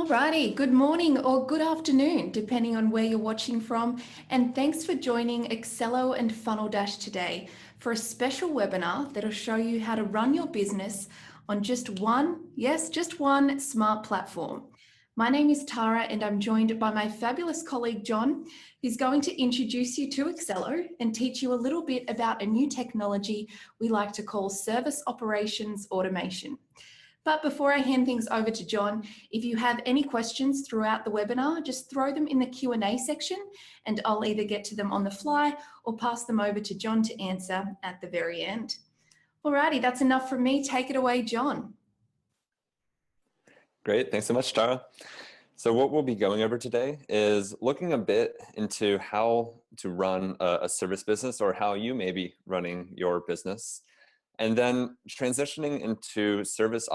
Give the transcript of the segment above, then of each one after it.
Alrighty, good morning or good afternoon, depending on where you're watching from. And thanks for joining Accelo and Funnel Dash today for a special webinar that'll show you how to run your business on just one, yes, just one smart platform. My name is Tara and I'm joined by my fabulous colleague, John, who's going to introduce you to Accelo and teach you a little bit about a new technology we like to call service operations automation. But before I hand things over to John, if you have any questions throughout the webinar, just throw them in the Q&A section and I'll either get to them on the fly or pass them over to John to answer at the very end. Alrighty, that's enough from me. Take it away, John. Great, thanks so much, Tara. So what we'll be going over today is looking a bit into how to run a service business or how you may be running your business. And then transitioning into service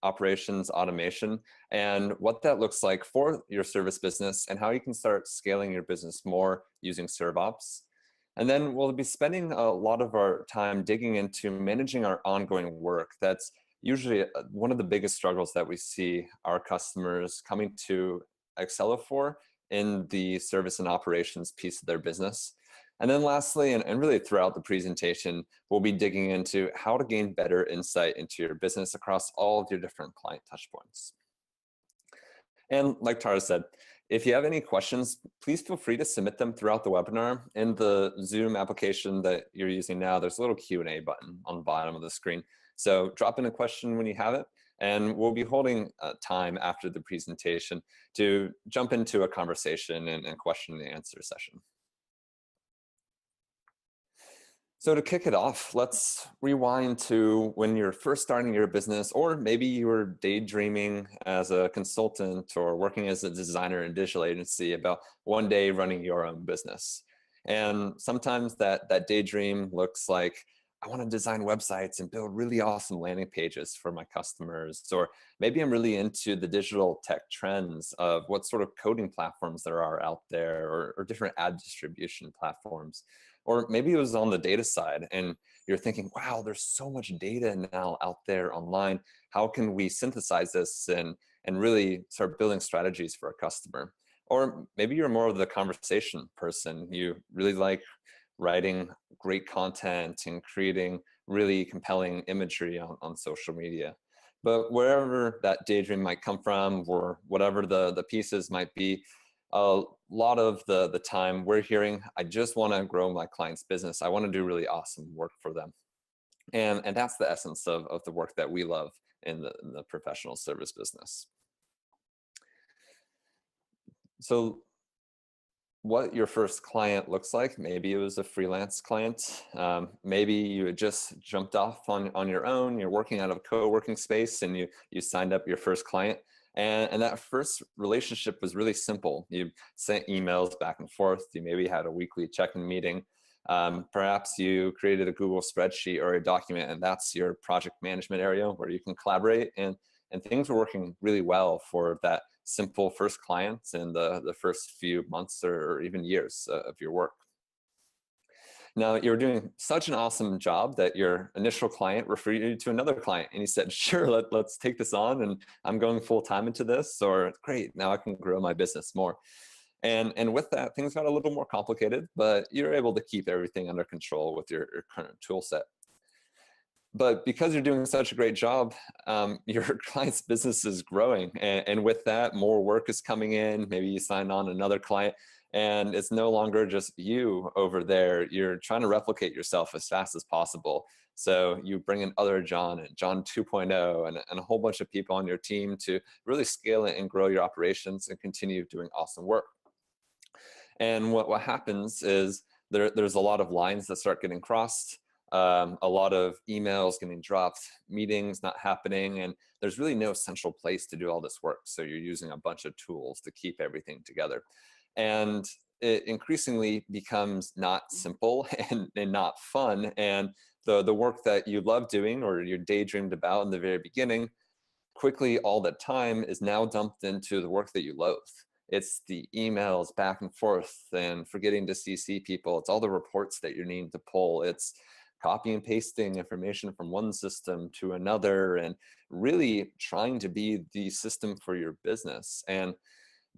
operations automation and what that looks like for your service business and how you can start scaling your business more using ServOps. And then we'll be spending a lot of our time digging into managing our ongoing work. That's usually one of the biggest struggles that we see our customers coming to Accelo for in the service and operations piece of their business. And then lastly, and really throughout the presentation, we'll be digging into how to gain better insight into your business across all of your different client touchpoints. And like Tara said, if you have any questions, please feel free to submit them throughout the webinar. In the Zoom application that you're using now, there's a little Q&A button on the bottom of the screen. So drop in a question when you have it, and we'll be holding time after the presentation to jump into a conversation and question and answer session. So to kick it off, let's rewind to when you're first starting your business, or maybe you were daydreaming as a consultant or working as a designer in a digital agency about one day running your own business. And sometimes that daydream looks like, I want to design websites and build really awesome landing pages for my customers. Or maybe I'm really into the digital tech trends of what sort of coding platforms there are out there, or different ad distribution platforms. Or maybe it was on the data side and you're thinking, wow, there's so much data now out there online. How can we synthesize this and really start building strategies for a customer? Or maybe you're more of the conversation person. You really like writing great content and creating really compelling imagery on social media. But wherever that daydream might come from, or whatever the pieces might be, a lot of the time we're hearing, I just want to grow my client's business. I want to do really awesome work for them. And that's the essence of the work that we love in the professional service business. So what your first client looks like, maybe it was a freelance client. Maybe you had just jumped off on your own. You're working out of a co-working space and you signed up your first client. And that first relationship was really simple. You sent emails back and forth. You maybe had a weekly check-in meeting. Perhaps you created a Google spreadsheet or a document, and that's your project management area where you can collaborate. And things were working really well for that simple first client in the first few months or even years of your work. Now, you're doing such an awesome job that your initial client referred you to another client, and he said, sure, let's take this on, and I'm going full time into this, or great, now I can grow my business more. And with that, things got a little more complicated, but you're able to keep everything under control with your current tool set. But because you're doing such a great job, your client's business is growing. And with that, more work is coming in. Maybe you sign on another client, and it's no longer just you over there. You're trying to replicate yourself as fast as possible. So you bring in other John and John 2.0 and a whole bunch of people on your team to really scale it and grow your operations and continue doing awesome work. And what happens is there's a lot of lines that start getting crossed. A lot of emails getting dropped, meetings not happening, and there's really no central place to do all this work. So you're using a bunch of tools to keep everything together. And it increasingly becomes not simple and not fun. And the work that you love doing or you daydreamed about in the very beginning, quickly all the time is now dumped into the work that you loathe. It's the emails back and forth and forgetting to CC people. It's all the reports that you need to pull. It's copy and pasting information from one system to another and really trying to be the system for your business. And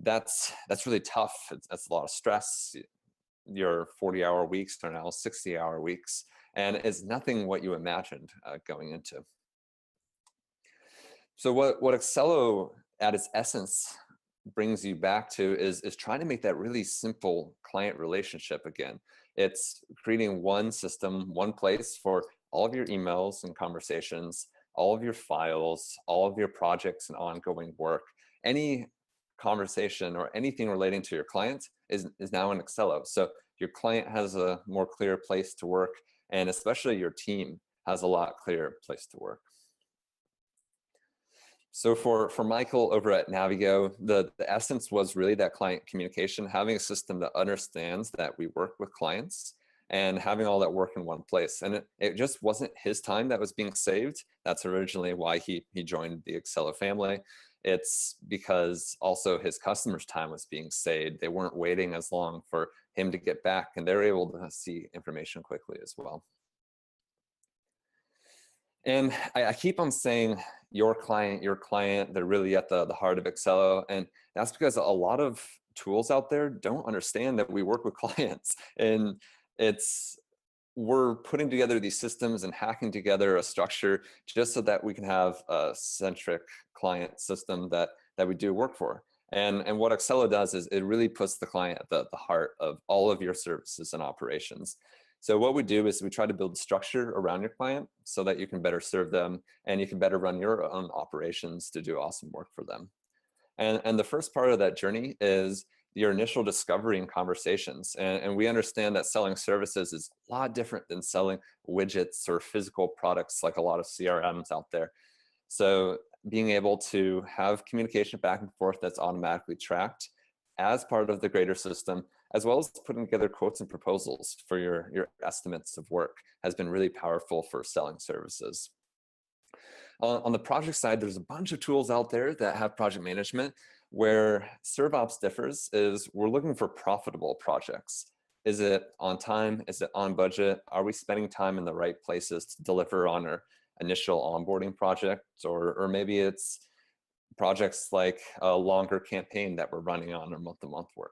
that's really tough. That's a lot of stress. Your 40-hour weeks are now 60-hour weeks, and it's nothing what you imagined going into. So what Accelo at its essence brings you back to is trying to make that really simple client relationship again. It's creating one system, one place for all of your emails and conversations, all of your files, all of your projects and ongoing work. Any conversation or anything relating to your client is now in Accelo. So your client has a more clear place to work, and especially your team has a lot clearer place to work. So for Michael over at Navigo, the essence was really that client communication, having a system that understands that we work with clients and having all that work in one place. And it just wasn't his time that was being saved. That's originally why he joined the Accelo family. It's because also his customers' time was being saved. They weren't waiting as long for him to get back, and they were able to see information quickly as well. And I keep on saying your client, they're really at the heart of Accelo. And that's because a lot of tools out there don't understand that we work with clients. And we're putting together these systems and hacking together a structure just so that we can have a centric client system that we do work for. And what Accelo does is it really puts the client at the heart of all of your services and operations. So what we do is we try to build structure around your client so that you can better serve them and you can better run your own operations to do awesome work for them. And the first part of that journey is your initial discovery and conversations. And we understand that selling services is a lot different than selling widgets or physical products like a lot of CRMs out there. So being able to have communication back and forth that's automatically tracked as part of the greater system, as well as putting together quotes and proposals for your estimates of work, has been really powerful for selling services. On the project side, there's a bunch of tools out there that have project management. Where ServOps differs is we're looking for profitable projects. Is it on time? Is it on budget? Are we spending time in the right places to deliver on our initial onboarding project? Or maybe it's projects like a longer campaign that we're running on or month-to-month work.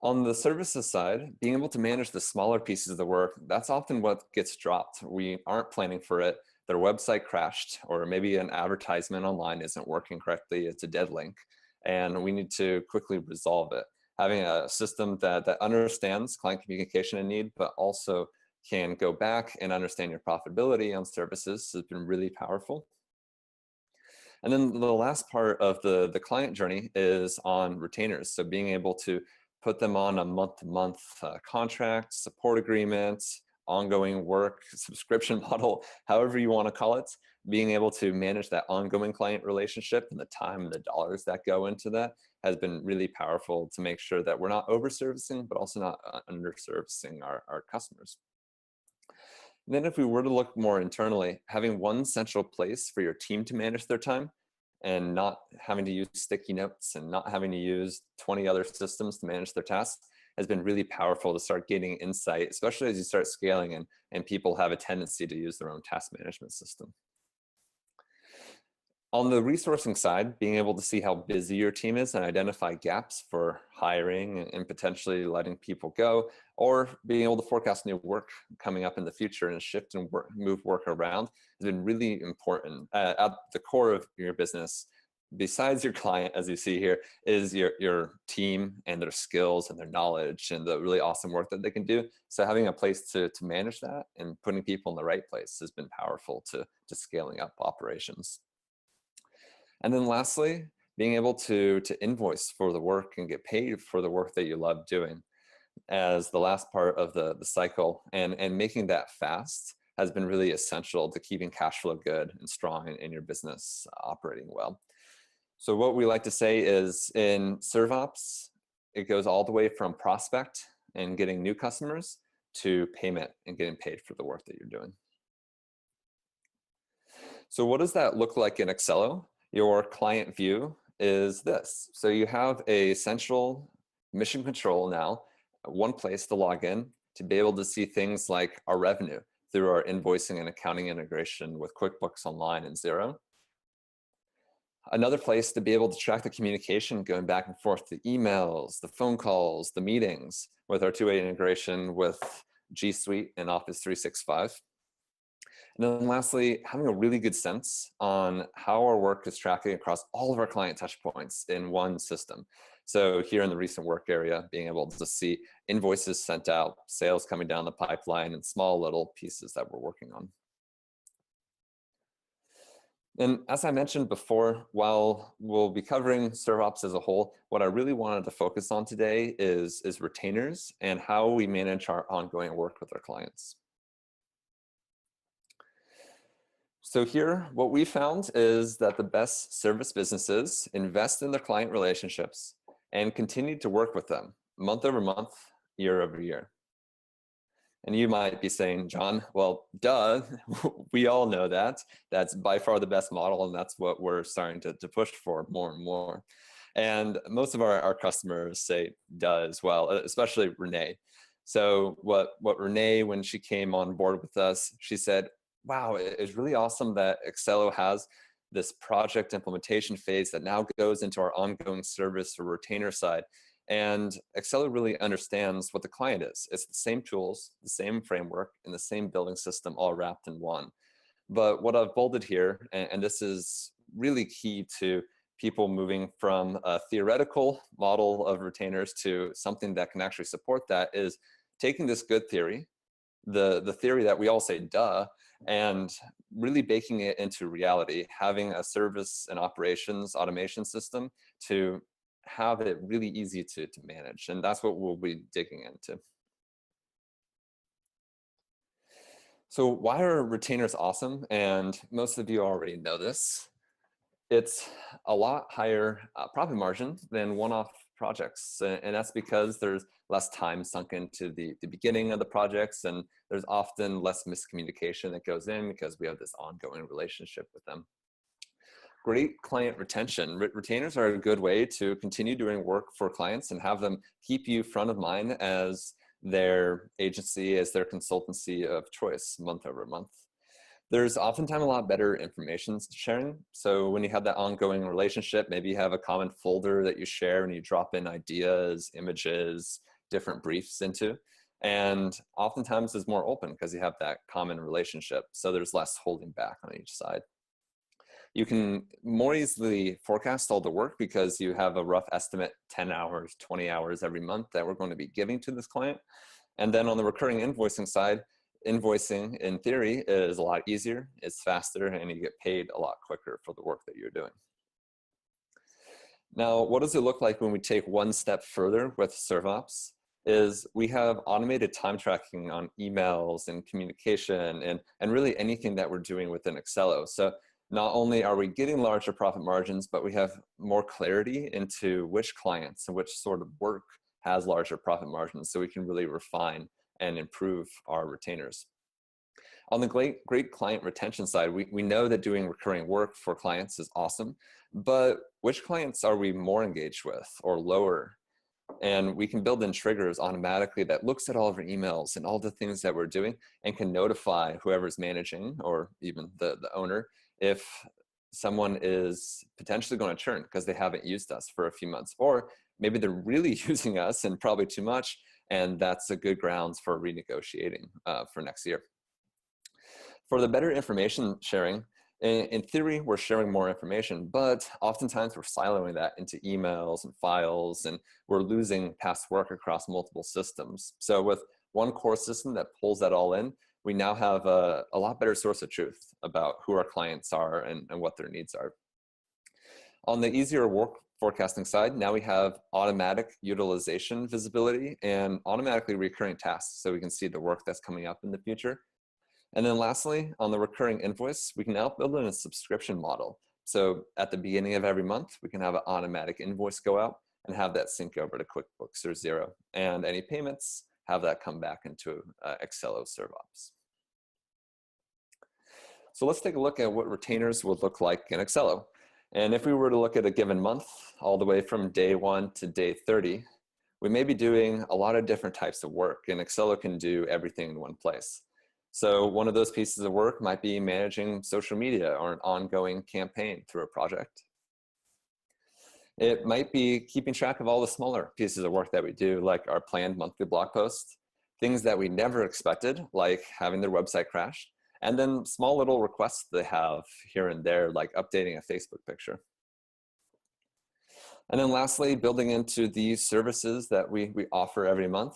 On the services side, being able to manage the smaller pieces of the work, that's often what gets dropped. We aren't planning for it. Their website crashed, or maybe an advertisement online isn't working correctly. It's a dead link, and we need to quickly resolve it. Having a system that understands client communication and need, but also can go back and understand your profitability on services has been really powerful. And then the last part of the client journey is on retainers. So being able to put them on a month-to-month contract, support agreements, ongoing work, subscription model, however you want to call it, being able to manage that ongoing client relationship and the time and the dollars that go into that has been really powerful to make sure that we're not over-servicing, but also not under-servicing our customers. And then if we were to look more internally, having one central place for your team to manage their time and not having to use sticky notes and not having to use 20 other systems to manage their tasks has been really powerful to start getting insight, especially as you start scaling and people have a tendency to use their own task management system. On the resourcing side, being able to see how busy your team is and identify gaps for hiring and potentially letting people go, or being able to forecast new work coming up in the future and shift and move work around has been really important. At the core of your business, besides your client, as you see here, is your team and their skills and their knowledge and the really awesome work that they can do. So having a place to manage that and putting people in the right place has been powerful to scaling up operations. And then lastly, being able to invoice for the work and get paid for the work that you love doing as the last part of the cycle, and making that fast has been really essential to keeping cash flow good and strong in your business operating well. So what we like to say is in ServOps, it goes all the way from prospect and getting new customers to payment and getting paid for the work that you're doing. So what does that look like in Accelo? Your client view is this. So you have a central mission control now, one place to log in, to be able to see things like our revenue through our invoicing and accounting integration with QuickBooks Online and Xero. Another place to be able to track the communication going back and forth, the emails, the phone calls, the meetings with our two-way integration with G Suite and Office 365. And then lastly, having a really good sense on how our work is tracking across all of our client touch points in one system. So here in the recent work area, being able to see invoices sent out, sales coming down the pipeline, and small little pieces that we're working on. And as I mentioned before, while we'll be covering ServOps as a whole, what I really wanted to focus on today is retainers and how we manage our ongoing work with our clients. So here, what we found is that the best service businesses invest in their client relationships and continue to work with them month over month, year over year. And you might be saying, John, well, duh, we all know that. That's by far the best model, and that's what we're starting to push for more and more. And most of our customers say duh as well, especially Renee. So what Renee, when she came on board with us, she said, wow, it's really awesome that Accelo has this project implementation phase that now goes into our ongoing service or retainer side. And Accelo really understands what the client is. It's the same tools, the same framework, and the same building system all wrapped in one. But what I've bolded here, and this is really key to people moving from a theoretical model of retainers to something that can actually support that, is taking this good theory, the theory that we all say duh, and really baking it into reality, having a service and operations automation system to have it really easy to manage. And that's what we'll be digging into. So why are retainers awesome? And most of you already know this. It's a lot higher profit margin than one-off projects. And that's because there's less time sunk into the beginning of the projects, and there's often less miscommunication that goes in because we have this ongoing relationship with them. Great client retention. Retainers are a good way to continue doing work for clients and have them keep you front of mind as their agency, as their consultancy of choice month over month. There's oftentimes a lot better information sharing. So when you have that ongoing relationship, maybe you have a common folder that you share and you drop in ideas, images, different briefs into. And oftentimes it's more open because you have that common relationship. So there's less holding back on each side. You can more easily forecast all the work because you have a rough estimate, 10 hours, 20 hours every month that we're going to be giving to this client. And then on the recurring invoicing side, invoicing in theory is a lot easier, it's faster, and you get paid a lot quicker for the work that you're doing. Now, what does it look like when we take one step further with ServOps? Is we have automated time tracking on emails and communication and really anything that we're doing within Accelo. So not only are we getting larger profit margins, but we have more clarity into which clients and which sort of work has larger profit margins, so we can really refine and improve our retainers. On the great client retention side, we know that doing recurring work for clients is awesome, but which clients are we more engaged with or lower? And we can build in triggers automatically that looks at all of our emails and all the things that we're doing and can notify whoever's managing or even the owner if someone is potentially going to churn because they haven't used us for a few months, or maybe they're really using us and probably too much, and that's a good grounds for renegotiating for next year. For the better information sharing, in theory, we're sharing more information, but oftentimes we're siloing that into emails and files, and we're losing past work across multiple systems. So with one core system that pulls that all in, we now have a lot better source of truth about who our clients are and what their needs are. On the easier work forecasting side, now we have automatic utilization visibility and automatically recurring tasks, so we can see the work that's coming up in the future. And then lastly, on the recurring invoice, we can now build in a subscription model. So at the beginning of every month, we can have an automatic invoice go out and have that sync over to QuickBooks or Xero. And any payments, have that come back into Accelo ServOps. So let's take a look at what retainers would look like in Accelo. And if we were to look at a given month, all the way from day 1 to day 30, we may be doing a lot of different types of work, and Accelo can do everything in one place. So one of those pieces of work might be managing social media or an ongoing campaign through a project. It might be keeping track of all the smaller pieces of work that we do, like our planned monthly blog posts, things that we never expected, like having their website crash, and then small little requests they have here and there, like updating a Facebook picture. And then lastly, building into these services that we offer every month,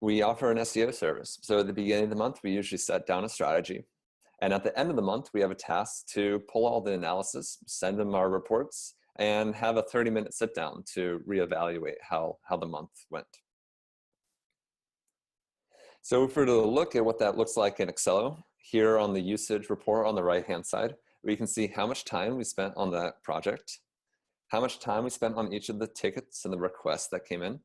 we offer an SEO service. So at the beginning of the month, we usually set down a strategy. And at the end of the month, we have a task to pull all the analysis, send them our reports, and have a 30-minute sit down to reevaluate how the month went. So if we were to look at what that looks like in Accelo, here on the usage report on the right-hand side, we can see how much time we spent on that project, how much time we spent on each of the tickets and the requests that came in,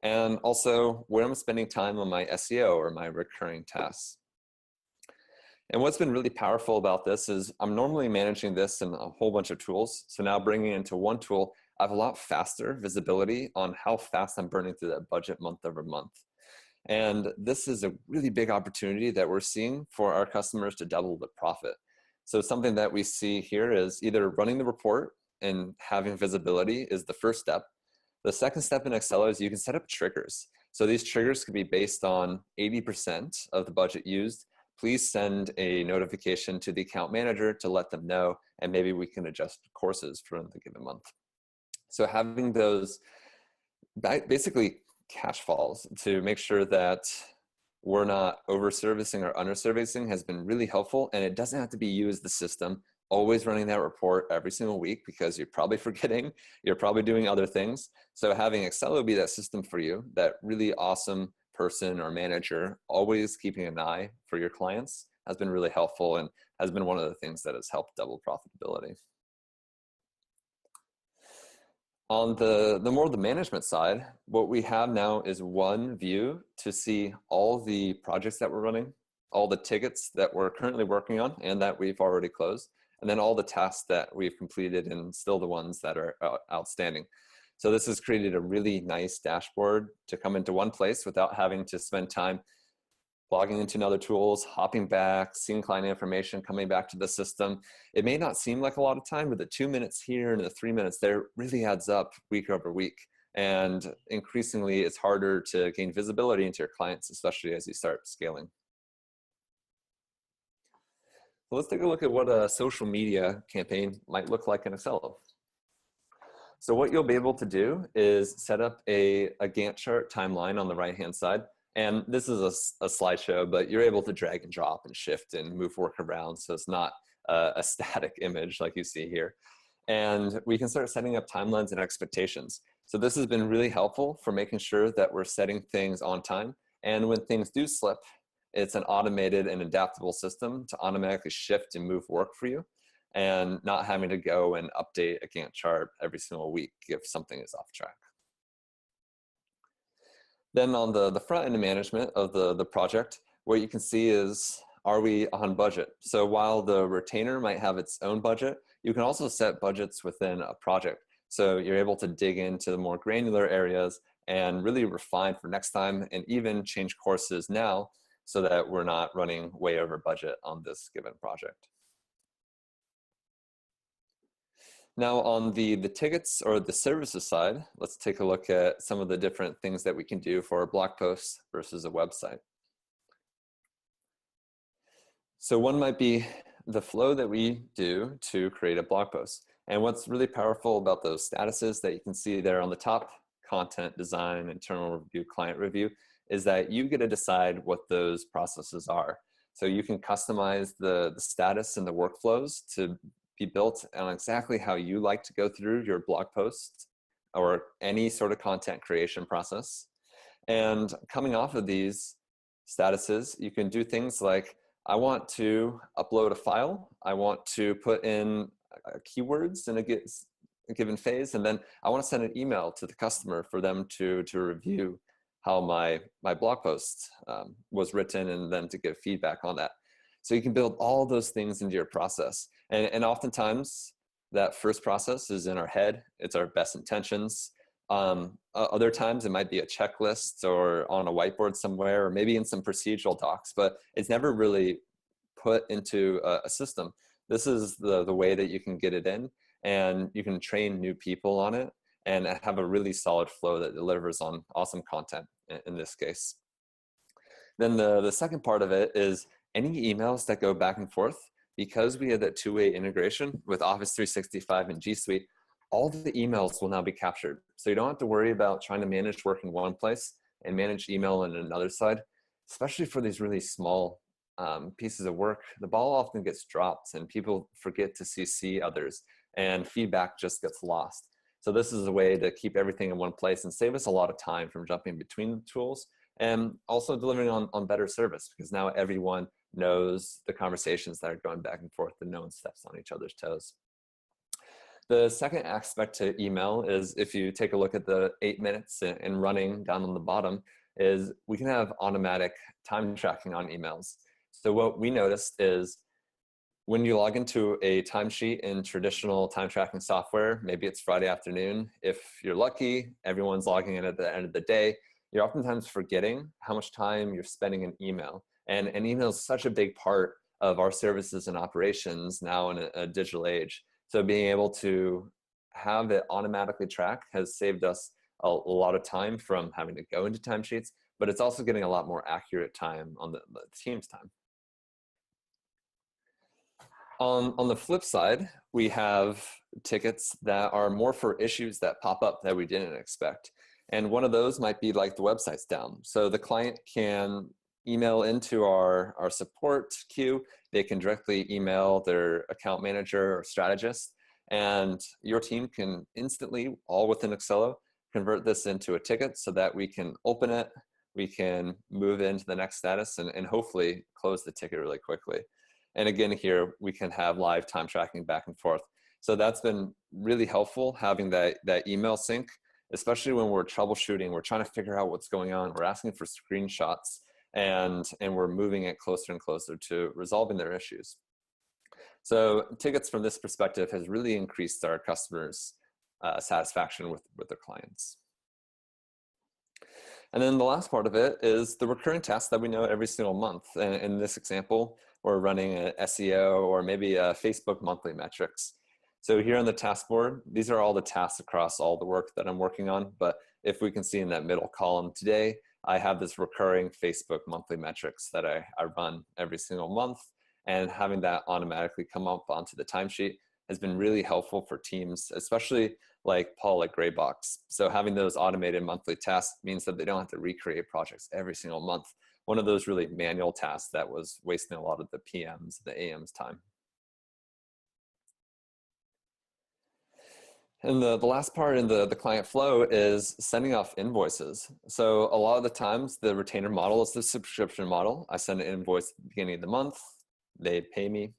and also where I'm spending time on my SEO or my recurring tasks. And what's been really powerful about this is I'm normally managing this in a whole bunch of tools. So now bringing it into one tool, I have a lot faster visibility on how fast I'm burning through that budget month over month. And this is a really big opportunity that we're seeing for our customers to double the profit. So something that we see here is either running the report and having visibility is the first step. The second step in Accelo is you can set up triggers. So these triggers could be based on 80% of the budget used. Please send a notification to the account manager to let them know, and maybe we can adjust courses for the given month. So having those basically cash falls to make sure that we're not over-servicing or under-servicing has been really helpful, and it doesn't have to be you as the system always running that report every single week because you're probably forgetting, you're probably doing other things. So having Accelo be that system for you, that really awesome person or manager always keeping an eye for your clients, has been really helpful and has been one of the things that has helped double profitability. On the more the management side, what we have now is one view to see all the projects that we're running, all the tickets that we're currently working on and that we've already closed, and then all the tasks that we've completed and still the ones that are outstanding. So this has created a really nice dashboard to come into one place without having to spend time logging into other tools, hopping back, seeing client information, coming back to the system. It may not seem like a lot of time, but the 2 minutes here and the 3 minutes there really adds up week over week. And increasingly, it's harder to gain visibility into your clients, especially as you start scaling. So let's take a look at what a social media campaign might look like in Accelo. So what you'll be able to do is set up a Gantt chart timeline on the right-hand side. And this is a slideshow, but you're able to drag and drop and shift and move work around. So it's not a static image like you see here. And we can start setting up timelines and expectations. So this has been really helpful for making sure that we're setting things on time. And when things do slip, it's an automated and adaptable system to automatically shift and move work for you, and not having to go and update a Gantt chart every single week if something is off track. Then on the front end management of the project, what you can see is, are we on budget? So while the retainer might have its own budget, you can also set budgets within a project. So you're able to dig into the more granular areas and really refine for next time, and even change courses now so that we're not running way over budget on this given project. Now on the tickets or the services side, let's take a look at some of the different things that we can do for a blog post versus a website. So one might be the flow that we do to create a blog post. And what's really powerful about those statuses that you can see there on the top, content, design, internal review, client review, is that you get to decide what those processes are. So you can customize the status and the workflows to be built on exactly how you like to go through your blog post or any sort of content creation process. And coming off of these statuses, you can do things like, I want to upload a file, I want to put in keywords in a given phase, and then I want to send an email to the customer for them to review how my blog post was written, and then to give feedback on that. So you can build all those things into your process. And oftentimes that first process is in our head. It's our best intentions. Other times it might be a checklist or on a whiteboard somewhere, or maybe in some procedural docs, but it's never really put into a system. This is the way that you can get it in, and you can train new people on it and have a really solid flow that delivers on awesome content in this case. Then the second part of it is any emails that go back and forth, because we had that two-way integration with Office 365 and G Suite, all the emails will now be captured. So you don't have to worry about trying to manage work in one place and manage email on another side, especially for these really small pieces of work. The ball often gets dropped and people forget to CC others and feedback just gets lost. So this is a way to keep everything in one place and save us a lot of time from jumping between the tools, and also delivering on better service, because now everyone knows the conversations that are going back and forth and no one steps on each other's toes. The second aspect to email is, if you take a look at the 8 minutes and running down on the bottom, is we can have automatic time tracking on emails. So what we noticed is when you log into a timesheet in traditional time tracking software, maybe it's Friday afternoon. If you're lucky, everyone's logging in at the end of the day. You're oftentimes forgetting how much time you're spending in email. And email is such a big part of our services and operations now in a digital age. So being able to have it automatically track has saved us a lot of time from having to go into timesheets, but it's also getting a lot more accurate time on the team's time. On the flip side, we have tickets that are more for issues that pop up that we didn't expect. And one of those might be like the website's down. So the client can email into our support queue. They can directly email their account manager or strategist, and your team can instantly, all within Accelo, convert this into a ticket so that we can open it, we can move into the next status, and hopefully close the ticket really quickly. And again, here we can have live time tracking back and forth. So that's been really helpful, having that email sync, especially when we're troubleshooting, we're trying to figure out what's going on, we're asking for screenshots, and we're moving it closer and closer to resolving their issues. So tickets from this perspective has really increased our customers' satisfaction with their clients. And then the last part of it is the recurring tasks that we know every single month. And in this example, we're running an SEO or maybe a Facebook monthly metrics. So here on the task board, these are all the tasks across all the work that I'm working on. But if we can see in that middle column today, I have this recurring Facebook monthly metrics that I run every single month, and having that automatically come up onto the timesheet has been really helpful for teams, especially like Paul at Graybox. So having those automated monthly tasks means that they don't have to recreate projects every single month. One of those really manual tasks that was wasting a lot of the PMs, the AMs time. And the last part in the client flow is sending off invoices. So a lot of the times the retainer model is the subscription model. I send an invoice at the beginning of the month, they pay me.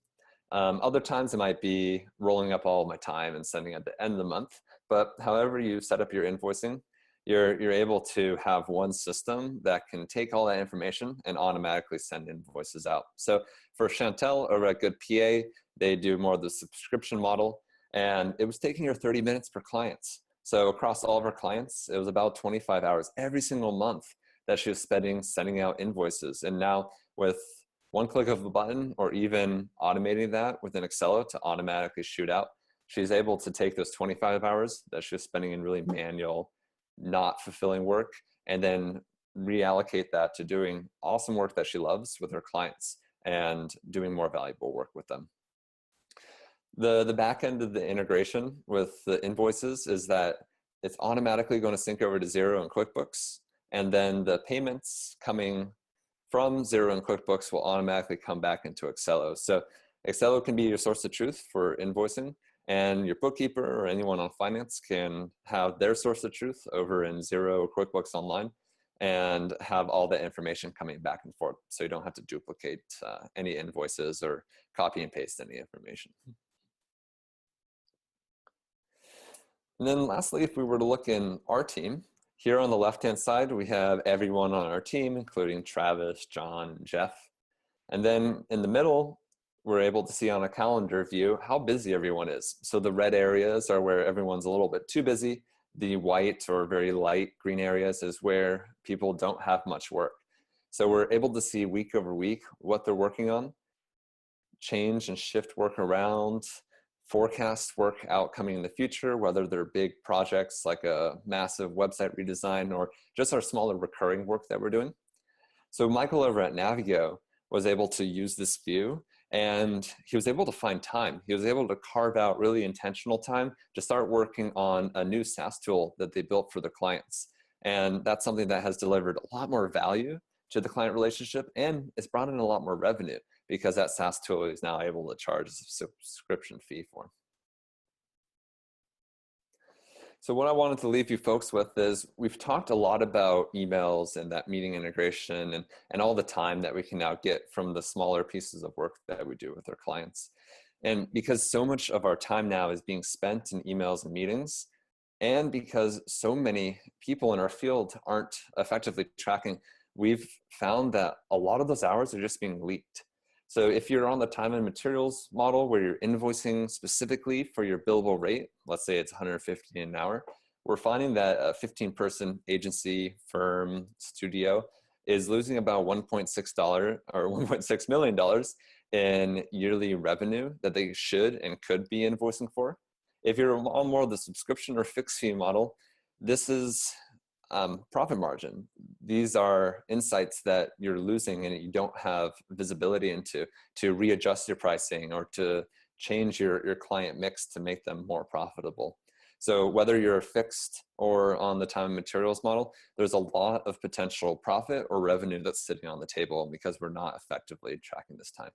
Other times it might be rolling up all of my time and sending at the end of the month. But however you set up your invoicing, you're able to have one system that can take all that information and automatically send invoices out. So for Chantel over at Good PA, they do more of the subscription model, and it was taking her 30 minutes per clients. So across all of our clients, it was about 25 hours every single month that she was spending sending out invoices. And now with one click of a button, or even automating that within Accelo to automatically shoot out, she's able to take those 25 hours that she was spending in really manual, not fulfilling work, and then reallocate that to doing awesome work that she loves with her clients and doing more valuable work with them. The back end of the integration with the invoices is that it's automatically going to sync over to Xero and QuickBooks, and then the payments coming from Xero and QuickBooks will automatically come back into Accelo. So Accelo can be your source of truth for invoicing, and your bookkeeper or anyone on finance can have their source of truth over in Xero or QuickBooks Online and have all the information coming back and forth. So you don't have to duplicate any invoices or copy and paste any information. And then lastly, if we were to look in our team, here on the left-hand side, we have everyone on our team, including Travis, John, Jeff. And then in the middle, we're able to see on a calendar view how busy everyone is. So the red areas are where everyone's a little bit too busy. The white or very light green areas is where people don't have much work. So we're able to see week over week what they're working on, change and shift work around, forecast work out coming in the future, whether they're big projects like a massive website redesign or just our smaller recurring work that we're doing. So Michael over at Navigo was able to use this view, and he was able to find time. He was able to carve out really intentional time to start working on a new SaaS tool that they built for their clients. And that's something that has delivered a lot more value to the client relationship, and it's brought in a lot more revenue because that SaaS tool is now able to charge a subscription fee for. So what I wanted to leave you folks with is we've talked a lot about emails and that meeting integration and all the time that we can now get from the smaller pieces of work that we do with our clients. And because so much of our time now is being spent in emails and meetings, and because so many people in our field aren't effectively tracking, we've found that a lot of those hours are just being leaked. So if you're on the time and materials model where you're invoicing specifically for your billable rate, let's say it's 150 an hour, we're finding that a 15-person agency, firm, studio is losing about $1.6 or $1.6 million in yearly revenue that they should and could be invoicing for. If you're on more of the subscription or fixed fee model, this is profit margin. These are insights that you're losing and you don't have visibility into to readjust your pricing or to change your client mix to make them more profitable. So whether you're fixed or on the time and materials model, there's a lot of potential profit or revenue that's sitting on the table because we're not effectively tracking this time.